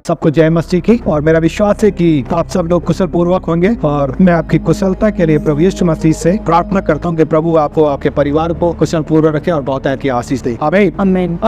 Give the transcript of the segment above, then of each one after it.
सबको जय मसीह की। और मेरा विश्वास है कि आप सब लोग कुशल पूर्वक होंगे और मैं आपकी कुशलता के लिए प्रभु यीशु मसीह से प्रार्थना करता हूँ कि प्रभु आपको, आपके परिवार को कुशल पूर्वक रखे और बहुत की आशीष दे। आमीन।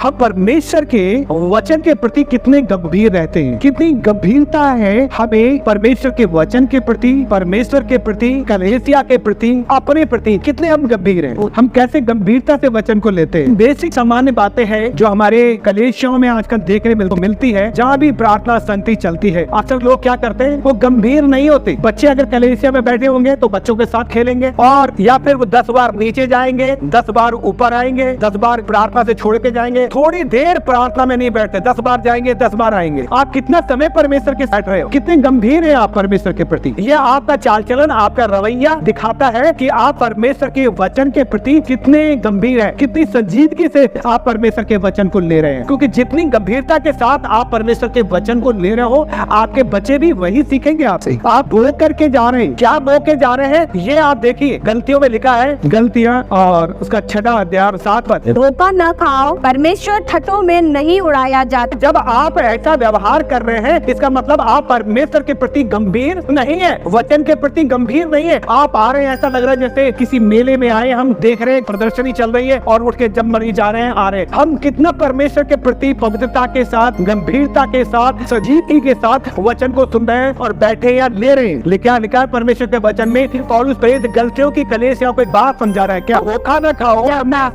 हम परमेश्वर के वचन के प्रति कितने गंभीर रहते हैं, कितनी गंभीरता है हमें परमेश्वर के वचन के प्रति, परमेश्वर के प्रति, कलीसिया के प्रति, अपने प्रति कितने हम गंभीर हैं। हम कैसे गंभीरता से वचन को लेते हैं। बेसिक सामान्य बातें हैं जो हमारे कलीसियाओं में आजकल देखने मिलती है। जहाँ भी प्रार्थना संगति चलती है, अक्सर लोग क्या करते हैं, वो गंभीर नहीं होते। बच्चे अगर कलीसिया में बैठे होंगे तो बच्चों के साथ खेलेंगे, और या फिर वो 10 बार नीचे जाएंगे, 10 बार ऊपर आएंगे, 10 बार प्रार्थना से छोड़ के जाएंगे। थोड़ी देर प्रार्थना में नहीं बैठते, 10 बार जाएंगे, 10 बार आएंगे। आप कितना समय परमेश्वर के साथ रहे हो, कितने गंभीर है आप परमेश्वर के प्रति। यह आपका चाल चलन, आपका रवैया दिखाता है कि आप परमेश्वर के वचन के प्रति कितने गंभीर है, कितनी संजीदगी से आप परमेश्वर के वचन को ले रहे हैं। क्योंकि जितनी गंभीरता के साथ आप परमेश्वर के वचन को ले रहे हो, आपके बच्चे भी वही सीखेंगे आपसे। आप बोल करके जा रहे हैं, क्या बोल के जा रहे हैं, ये आप देखिए। गलतियों में लिखा है, गलतियां और उसका 6वां अध्याय 7 पद, धोखा न खाओ, परमेश्वर ठट्ठों में नहीं उड़ाया जाता। जब आप ऐसा व्यवहार कर रहे हैं, इसका मतलब आप परमेश्वर के प्रति गंभीर नहीं है, वचन के प्रति गंभीर नहीं है। आप आ रहे हैं, ऐसा लग रहा है जैसे किसी मेले में आए, हम देख रहे हैं प्रदर्शनी चल रही है और उठ के जब मरी जा रहे हैं, आ रहे हैं। हम कितना परमेश्वर के प्रति पवित्रता के साथ, गंभीरता के साथ, सजीवता के साथ वचन को सुन रहे हैं और बैठे या ले रहे हैं। लिखा है परमेश्वर के वचन में, पौलुस प्रेरित गलतियों की कलीसिया को एक बात समझा रहा है, क्या धोखा न खाओ,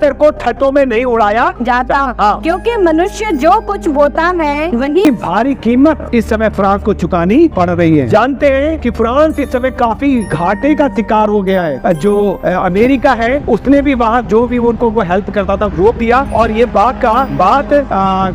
सिर को ठट्ठों में नहीं उड़ाया जाता। क्योंकि मनुष्य जो कुछ बोता है वही भारी कीमत इस समय फ्रांस को चुकानी पड़ रही है। जानते हैं कि फ्रांस इस समय काफी घाटे का शिकार हो गया है। जो अमेरिका है उसने भी वहाँ जो भी उनको हेल्प करता था वो दिया, और ये बात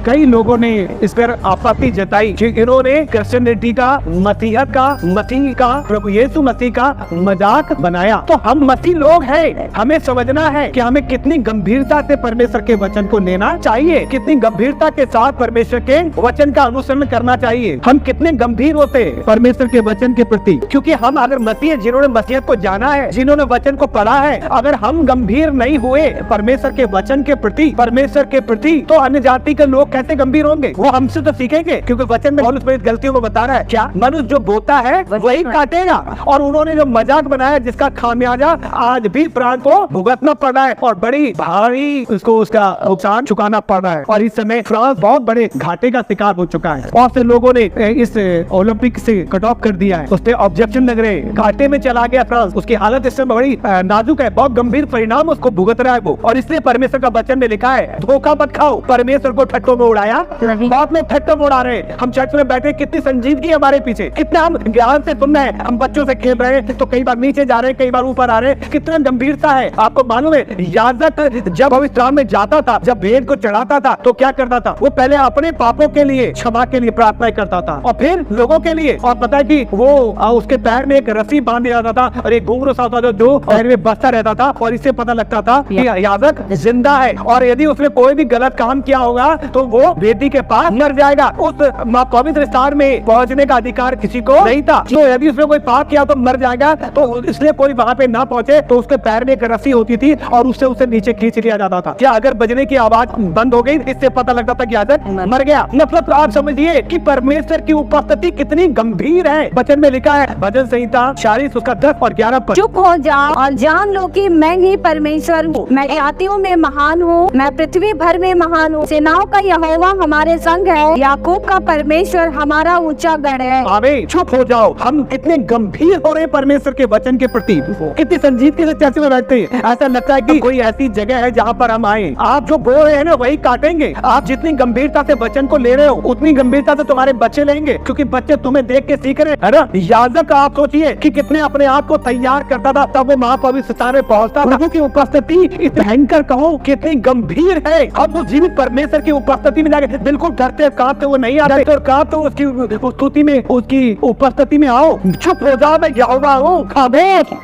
कई लोगों ने इस पर आपत्ति जताई कि इन्होंने क्रिश्चियनिटी का, मसीह का, प्रभु यीशु मसीह का मजाक बनाया। तो हम मसीह लोग हैं, हमें समझना है कि हमें कितनी गंभीरता से परमेश्वर के वचन को लेना चाहिए, कितनी गंभीरता के साथ परमेश्वर के वचन का अनुसरण करना चाहिए। हम कितने गंभीर होते हैं परमेश्वर के वचन के प्रति, क्योंकि हम अगर मसीह, जिन्होंने मसीहत को जाना है, जिन्होंने वचन को पढ़ा है, अगर हम गंभीर नहीं हुए परमेश्वर के वचन के प्रति, परमेश्वर के प्रति, तो अन्य जाति के लोग कैसे गंभीर होंगे। वो हमसे तो सीखेंगे, क्योंकि वचन में पौलुस प्रेरित गलतियों को बता रहा है, क्या मनुष्य जो बोता है वही काटेगा। और उन्होंने जो मजाक बनाया, जिसका खामियाजा आज भी प्राण को भुगतना पड़ रहा है और बड़ी भारी उसका नुकसान चुकाना पड़ रहा है। और इस समय फ्रांस बहुत बड़े घाटे का शिकार हो चुका है। बहुत से लोगों ने इस ओलंपिक से कट ऑफ कर दिया है, उससे ऑब्जेक्शन लग रहे, घाटे में चला गया फ्रांस। उसकी हालत इस समय बड़ी नाजुक है, बहुत गंभीर परिणाम उसको भुगत रहा है वो। और इसलिए परमेश्वर का वचन में लिखा है, धोखा मत खाओ, परमेश्वर को ठट्ठों में उड़ाया। बहुत लोग ठट्ठों में उड़ा रहे हैं। हम चर्च में बैठे, कितनी संजीदगी हमारे पीछे, कितना हम ज्ञान से सुन रहे हैं। हम बच्चों से खेल रहे हैं तो कई बार नीचे जा रहे हैं, कई बार ऊपर आ रहे हैं। कितना गंभीरता है। आपको मालूम है, याजक जब पवित्र में जाता था, जब भेद को चढ़ाता था, तो क्या करता था, वो पहले अपने पापों के लिए, क्षमा के लिए प्रार्थना करता था, और फिर लोगों के लिए। और पता है कि वो उसके पैर में एक रस्सी बांध दिया जाता था और एक घुंघरू सा होता था जो पैर में बसता रहता था, और इससे पता लगता था कि याजक जिंदा है। और यदि उसने कोई भी गलत काम किया होगा तो वो वेदी के पास मर जाएगा। उस पवित्र स्थान में पहुंचने का अधिकार किसी को नहीं था। तो यदि उसने कोई पाप किया तो मर जाएगा, तो इसलिए कोई वहां पे ना पहुंचे, तो उसके पैर में एक रस्सी होती थी और उससे उसे नीचे खींच लिया जाता था। क्या अगर बजने की आवाज बंद हो गई, इससे पता लगता था कि याजक मर गया। मतलब आप समझिए कि परमेश्वर की उपस्थिति कितनी गंभीर है। वचन में लिखा है, भजन संहिता 40 उसका 10 और 11 पद, चुप हो जाओ और जान लो कि मैं ही परमेश्वर हूँ। मैं जातियों में महान हूँ, मैं पृथ्वी भर में महान हूँ। सेनाओं का यहोवा हमारे संग है, याकूब का परमेश्वर हमारा ऊंचा गढ़ है। आमीन। चुप हो जाओ। हम इतने गंभीर हो रहे हैं परमेश्वर के वचन के प्रति, कितनी संजीदगी से चर्च में बैठते हैं। ऐसा लगता है कि कोई ऐसी जगह है जहाँ पर हम आए। आप जो बोल रहे हैं ना, वही काटेंगे। आप जितनी गंभीरता से वचन को ले रहे हो, उतनी गंभीरता से तुम्हारे बच्चे लेंगे, क्योंकि बच्चे तुम्हें देख के सीख रहे हैं ना। याजक आप सोचिए कि कितने अपने आप को तैयार करता था, तब वो महापवित्र स्थान में पहुंचता। प्रभु की उपस्थिति इतनी भयंकर, कहो कितनी गंभीर है। अब वो जीवित परमेश्वर की उपस्थिति में जाके बिल्कुल डरते कांपते वो नहीं आते, और कहा तो उसकी स्तुति में, उसकी उपस्थिति में आओ। चुप हो जाओ, मैं यहोवा हूँ।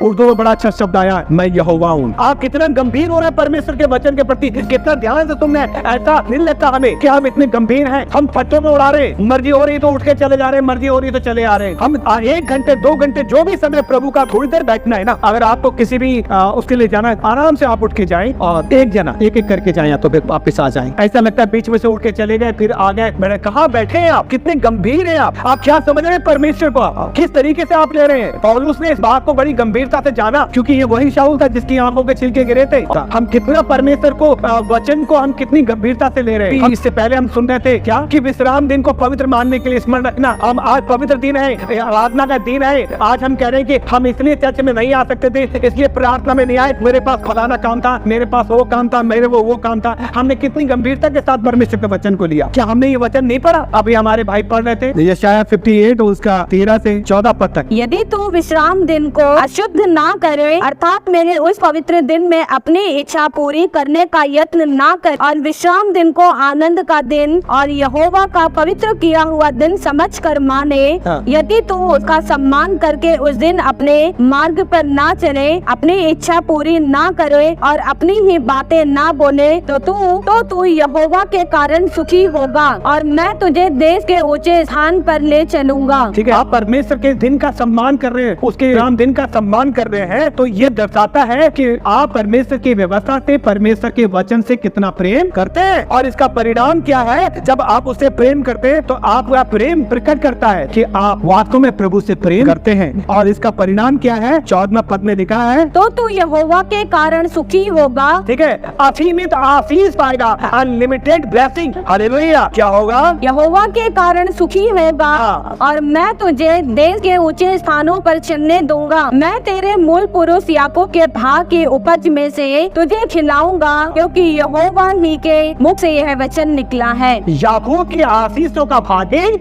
उर्दू में बड़ा अच्छा शब्द आया है, मैं यहोवा हूँ। आप कितना गंभीर हो रहे हैं परमेश्वर के वचन के प्रति, कितना ध्यान से तुमने। ऐसा नहीं लगता हमें कि हम इतने गंभीर हैं। हम फटों में उड़ा रहे, मर्जी हो रही तो उठ के चले जा रहे, मर्जी हो रही तो चले आ रहे। हम 1 घंटे 2 घंटे जो भी समय प्रभु का थोड़ी देर बैठना है ना, अगर आपको किसी भी उसके लिए जाना है, आराम से आप उठ के जाएं और एक जना एक एक करके जाएं, तो फिर वापस आ जाएं। ऐसा लगता है बीच में से उठ के चले गए, फिर आ गए, मैंने कहा कहाँ बैठे हैं आप, कितने गंभीर हैं आप क्या समझ रहे हैं परमेश्वर को, किस तरीके से आप ले रहे हैं। पौलुस ने इस बात को बड़ी गंभीरता से जाना, क्योंकि ये वही शाऊल था जिसकी आंखों के छिलके गिरे थे। हम कितना परमेश्वर को, वचन को हम कितनी गंभीरता से ले रहे हैं। इससे पहले हम सुन रहे थे क्या कि विश्राम दिन को पवित्र मानने के लिए स्मरण रखना। हम आज पवित्र दिन है, आराधना का दिन है, आज हम कह रहे हैं कि हम इसलिए चर्च में नहीं आ सकते थे, इसलिए प्रार्थना में नहीं आए, मेरे पास फलाना काम था, मेरे पास वो काम था, मेरे वो काम था। हमने कितनी गंभीरता के साथ परमेश्वर के वचन को लिया। क्या हमने ये वचन नहीं पढ़ा? अभी हमारे भाई पढ़ रहे थे यशायाह 58 उसका 13 से 14 पद तक। यदि तू विश्राम दिन को अशुद्ध ना करे, अर्थात मेरे उस पवित्र दिन में अपनी इच्छा पूरी करने का यत्न ना कर, और विश्राम दिन को आनंद का दिन और यहोवा का पवित्र किया हुआ दिन समझ कर माने, यदि तू उसका सम्मान करके उस दिन अपने मार्ग पर ना चले, अपनी इच्छा पूरी ना करे और अपनी ही बातें ना बोले, तो तू यहोवा के कारण सुखी होगा और मैं तुझे देश के ऊंचे स्थान पर ले चलूंगा। ठीक है, आप परमेश्वर के दिन का सम्मान कर रहे हैं, उसके राम दिन का सम्मान कर रहे हैं, तो ये दर्शाता है कि आप परमेश्वर की व्यवस्था से, परमेश्वर के वचन से कितना प्रेम करते हैं। और इसका परिणाम क्या है? जब आप उससे प्रेम करते हैं तो आपका प्रेम प्रकट करता है कि आप वास्तव में प्रभु से प्रेम करते हैं। और इसका परिणाम क्या है? 14वां पद में लिखा है, तो तू यहोवा के कारण सुखी होगा। ठीक है, असीमित आशीष पाएगा, अनलिमिटेड ब्लेसिंग। हालेलुया। क्या होगा? यहोवा के कारण सुखी होगा और मैं तुझे देश के ऊंचे स्थानों पर चलने दूंगा। मैं तेरे मूल पुरुष याकूब के भाग की उपज में से तुझे खिलाऊंगा, क्योंकि यहोवा ही के मुख से यह वचन निकला है। याकूब की आशीषों का भागी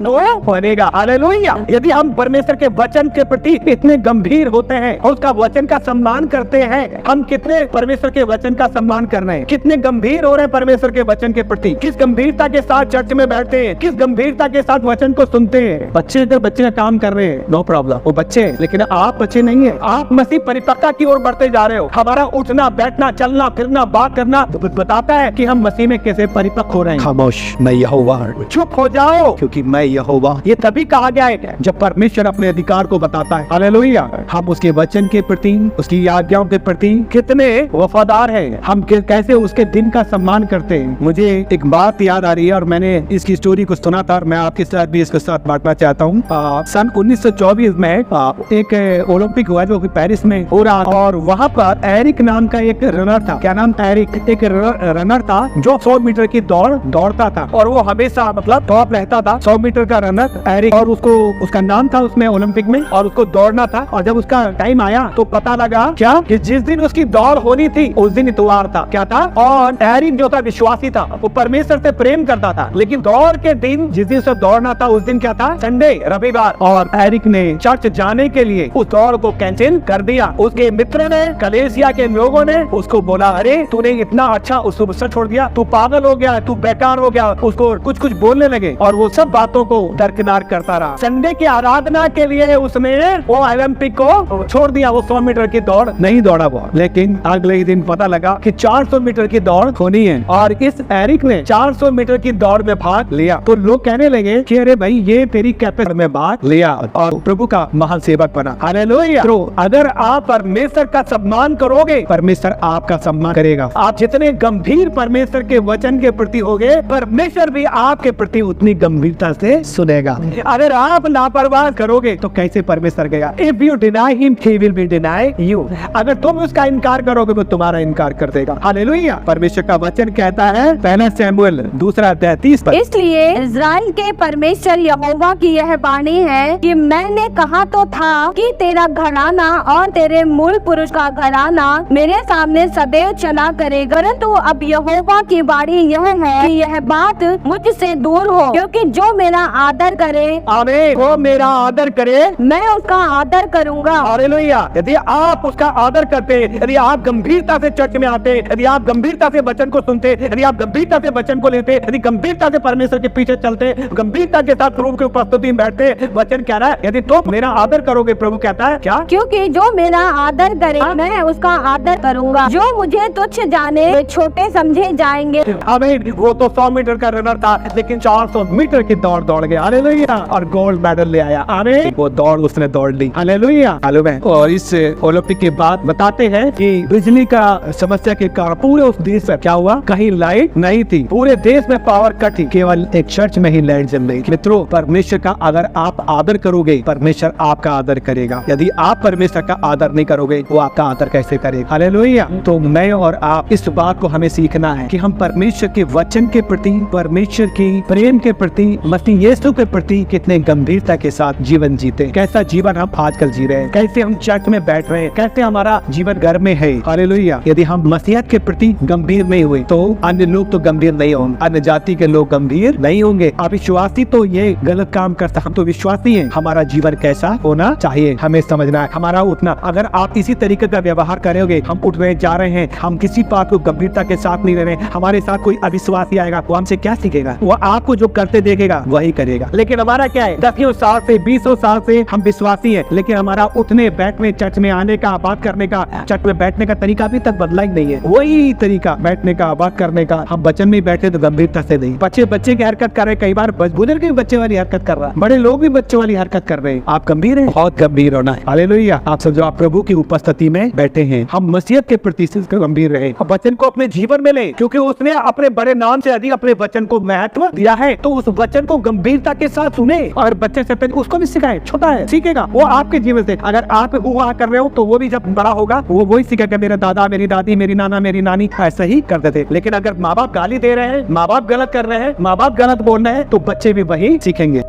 बनेगा। हालेलुया। यदि हम परमेश्वर के वचन के प्रति इतने गंभीर होते हैं और उसका वचन का सम्मान करते हैं, हम कितने परमेश्वर के वचन का सम्मान कर रहे हैं, कितने गंभीर हो रहे हैं परमेश्वर के वचन के प्रति, किस गंभीरता के साथ चर्च में बैठते हैं, किस गंभीरता के साथ वचन को सुनते हैं। बच्चे अगर बच्चे का काम कर रहे हैं, नो प्रॉब्लम, वो बच्चे हैं, लेकिन आप बच्चे नहीं है। आप मसीह परिपक्वता की ओर बढ़ते जा रहे हो। हमारा उठना, बैठना, चलना फिरना, बात करना तो बताता है कि हम मसीह में कैसे परिपक्व हो रहे हैं। खामोश, मैं यहोवा हूं। चुप हो जाओ, क्योंकि मैं यहोवा। ये तभी कहा गया है जब परमेश्वर अपने अधिकार को बताता है। हालेलुया। हम उसके वचन के प्रति, उसकी आज्ञाओं के प्रति कितने वफादार हैं, हम कैसे उसके दिन का सम्मान करते हैं। मुझे एक बात याद आ रही है और मैंने इसकी स्टोरी को सुना था, मैं आपके साथ भी इसके साथ बांटना चाहता हूँ। सन 1924 में एक ओलंपिक हुआ जो पेरिस में हो रहा, और वहाँ पर एरिक नाम का एक रनर था। क्या नाम था? एरिक। एक रनर था जो 100 मीटर की दौड़ता था और वो हमेशा मतलब टॉप रहता था। 100 मीटर का रनर एरिक, और उसका नाम था उसमें ओलंपिक में, और उसको दौड़ना था। और जब उसका टाइम आया तो पता लगा क्या कि जिस दिन उसकी दौड़ होनी थी उस दिन इतवार था। क्या था? और एरिक जो था विश्वासी था, वो परमेश्वर से प्रेम करता था, लेकिन दौड़ के दिन जिस दिन से दौड़ना था उस दिन क्या था? संडे, रविवार। और एरिक ने चर्च जाने के लिए उस दौड़ को कैंसिल कर दिया। उसके मित्र ने, कलेसिया के लोगों ने उसको बोला, अरे तूने इतना अच्छा उसको छोड़ दिया, तू पागल हो गया, तू बेकार हो गया। उसको कुछ बोलने लगे और वो सब बातों को दरकिनार करता रहा। संडे की आराधना के लिए उसने वो ओलंपिक को छोड़ दिया। वो 100 मीटर की दौड़ नहीं दौड़ा वो, लेकिन अगले ही दिन पता लगा कि 400 मीटर की दौड़ होनी है, और इस एरिक ने 400 मीटर की दौड़ में भाग लिया। तो लोग कहने लगे कि अरे भाई ये तेरी कैपेसिटी में भाग लिया और प्रभु का महान सेवक बना। हालेलुया। तो अगर आप परमेश्वर का सम्मान करोगे, परमेश्वर आपका सम्मान करेगा। आप जितने गंभीर परमेश्वर के वचन के प्रति होगे, परमेश्वर भी आपके प्रति उतनी गंभीरता से सुनेगा। अगर आप लापरवाह करोगे तो कैसे परमेश्वर गया? If you deny him, he will be deny you. अगर तुम उसका इनकार करोगे वो तुम्हारा इनकार कर देगा। हालेलुया। परमेश्वर का वचन कहता है, पहला शमूएल 2:30 पर, इसलिए इस्राएल के परमेश्वर यहोवा की यह वाणी है कि मैंने कहा तो था कि तेरा घराना और तेरे मूल पुरुष का घराना मेरे सामने सदैव चला करेगा, परंतु अब यहोवा की वाणी यह है कि यह बात मुझसे दूर हो, क्योंकि जो मेरा आदर करे, आमीन, वो मेरा आदर करे, मैं उसका आदर करूंगा। हालेलुया। यदि आप उसका आदर करते, यदि आप गंभीरता से चर्च में आते, यदि आप गंभीरता से वचन को सुनते, यदि आप गंभीरता से वचन को लेते, यदि गंभीरता से परमेश्वर के पीछे चलते, गंभीरता के साथ प्रभु की उपस्थिति में बैठते, वचन कह रहा है यदि तुम मेरा आदर करोगे, प्रभु कहता है क्या? क्योंकि जो मेरा आदर करे मैं उसका आदर करूंगा, जो मुझे तुच्छ जाने वे छोटे समझे जाएंगे। आमीन। वो तो 100 मीटर का रनर था, लेकिन 400 मीटर की दौड़ दौड़ गया। हालेलुया। और गोल्ड मेडल ले आया। आमीन। वो दौड़ उसने दौड़ ली। हालेलुया। और इस ओलंपिक के बाद बताते हैं कि बिजली का समस्या के कारण पूरे उस देश में क्या हुआ? कहीं लाइट नहीं थी, पूरे देश में पावर कट थी। केवल ये चर्च में ही लैंड जम गई। मित्रों, परमेश्वर का अगर आप आदर करोगे, परमेश्वर आपका आदर करेगा। यदि आप परमेश्वर का आदर नहीं करोगे, वो आपका आदर कैसे करेगा? हालेलुया। तो मैं और आप इस बात को हमें सीखना है कि हम परमेश्वर के वचन के प्रति, परमेश्वर की प्रेम के प्रति, मसीह यीशु के प्रति कितने गंभीरता के साथ जीवन जीते। कैसा जीवन हम आजकल जी रहे हैं, कैसे हम चर्च में बैठ रहे हैं, कैसे हमारा जीवन घर में है। हालेलुया। यदि हम मसीहत के प्रति गंभीर नहीं हुए तो अन्य लोग तो गंभीर नहीं होंगे, अन्य जाति के लोग गंभीर नहीं होंगे। अविश्वासी तो ये गलत काम करता, हम तो विश्वासी हैं। हमारा जीवन कैसा होना चाहिए हमें समझना है। हमारा उठना, अगर आप इसी तरीके का व्यवहार करोगे, हम उठ रहे जा रहे हैं, हम किसी बात को गंभीरता के साथ नहीं ले रहे, हमारे साथ कोई अविश्वासी आएगा, वो हमसे क्या सीखेगा? वो आपको जो करते देखेगा वही करेगा। लेकिन हमारा क्या है, 10 साल से 20 साल से हम विश्वासी हैं, लेकिन हमारा उठने बैठने, चर्च में आने का, बात करने का, चर्च में बैठने का तरीका अभी तक बदला ही नहीं है। वही तरीका बैठने का, बात करने का। हम वचन में बैठे तो गंभीरता से नहीं। बच्चे की हरकत कर रहे, कई बार बुजुर्ग भी बच्चे वाली हरकत कर रहा है, बड़े लोग भी बच्चे वाली हरकत कर रहे हैं। आप गंभीर हैं, बहुत गंभीर होना है। हालेलुया। आप सब जो आप प्रभु की उपस्थिति में बैठे हैं, हम मसीहत के प्रति गंभीर रहे, वचन को अपने जीवन में ले, क्योंकि उसने अपने बड़े नाम से अधिक अपने वचन को महत्व दिया है। तो उस वचन को गंभीरता के साथ सुने और बच्चे से पहले उसको भी सिखाए। छोटा है, सीखेगा वो आपके जीवन से। अगर आप हुआ कर रहे हो तो वो भी जब बड़ा होगा वो वही सीखेगा। मेरे दादा, मेरी दादी, मेरी नाना, मेरी नानी ऐसा ही करते थे। लेकिन अगर माँ बाप गाली दे रहे हैं, माँ बाप गलत कर रहे हैं, माँ बाप गलत बोल रहे हैं, तो बच्चे भी वही सीखेंगे।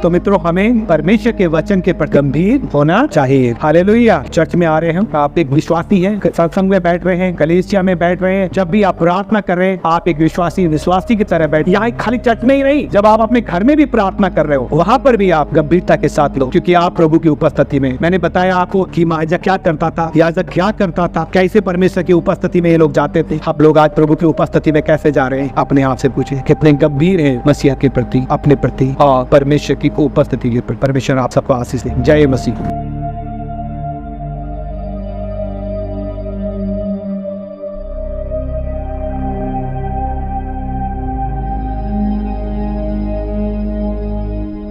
तो मित्रों, हमें परमेश्वर के वचन के प्रति गंभीर होना चाहिए। हालेलुया। चर्च में आ रहे हैं, आप एक विश्वासी हैं, सत्संग में बैठ रहे हैं, कलीसिया में बैठ रहे हैं, जब भी आप प्रार्थना कर रहे हैं, आप एक विश्वासी की तरह बैठ। यहाँ खाली चर्च में ही नहीं, जब आप अपने घर में भी प्रार्थना कर रहे हो, वहाँ पर भी आप गंभीरता के साथ लो, क्योंकि आप प्रभु की उपस्थिति में। मैंने बताया आपको कि याजक क्या करता था, याजक क्या करता था, कैसे परमेश्वर की उपस्थिति में ये लोग जाते थे। आप लोग आज प्रभु की उपस्थिति में कैसे जा रहे हैं? अपने आप से पूछे, कितने गंभीर है मसीह के प्रति, अपने प्रति और परमेश्वर की उपस्थिति के प्रति। परमेश्वर आप सबको आशीष दे। जय मसीह।